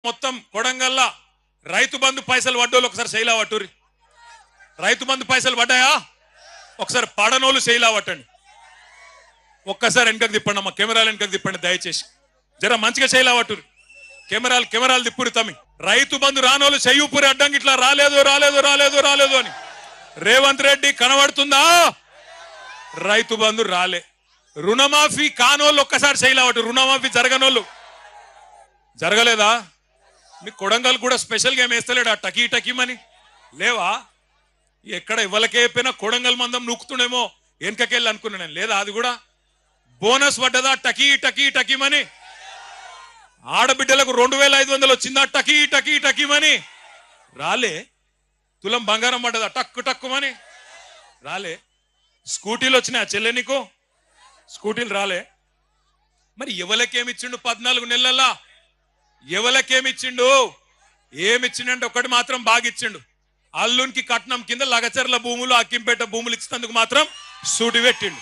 మొత్తం కొడంగల్లా రైతు బంధు పైసలు పడ్డోళ్ళు ఒకసారి శైలా పట్టురి. రైతు బంధు పైసలు పడ్డాయా? ఒకసారి పడనోళ్ళు శైలా పట్టండి. ఒక్కసారి వెనకకు తిప్పండి అమ్మ, కెమెరాలు వెనకకు తిప్పండి దయచేసి. జర మంచిగా శైలా పట్టురి. కెమెరాలు తిప్పురి తమ్మి. రైతు బంధు రానోళ్ళు చెయ్యూపురి అడ్డంకి ఇట్లా రాలేదు రాలేదు రాలేదు రాలేదు అని. రేవంత్ రెడ్డి కనబడుతుందా? రైతు బంధు రాలే. రుణమాఫీ కానోళ్ళు ఒక్కసారి శైలా పట్టు. రుణమాఫీ జరగనోళ్ళు జరగలేదా? మీ కొడంగల్ కూడా స్పెషల్ గా ఏం వేస్తలేడా టకీ టకీమని? లేవా? ఎక్కడ ఇవ్వలకే అయిపోయినా కొడంగల్ మందం నూకుతుండేమో వెనకకెళ్ళి అనుకున్నా నేను. లేదా అది కూడా బోనస్ పడ్డదా టకీ టకీ టకీమని? ఆడబిడ్డలకు 2500 వచ్చిందా టకీ టకీ టకీమని? రాలే. తులం బంగారం పడ్డదా టక్కు టక్కుమని? రాలే. స్కూటీలు వచ్చినాయా చెల్లె నీకు? స్కూటీలు రాలే. మరి ఎవలకేమిచ్చిండు 14 నెలలా? ఎవలకేమిచ్చిండు? ఏమిచ్చిండంటే ఒకటి మాత్రం బాగా ఇచ్చిండు. అల్లునికి కట్నం కింద లగచర్ల భూములు, అక్కింపేట భూములు ఇచ్చినందుకు మాత్రం సూటి పెట్టిండు.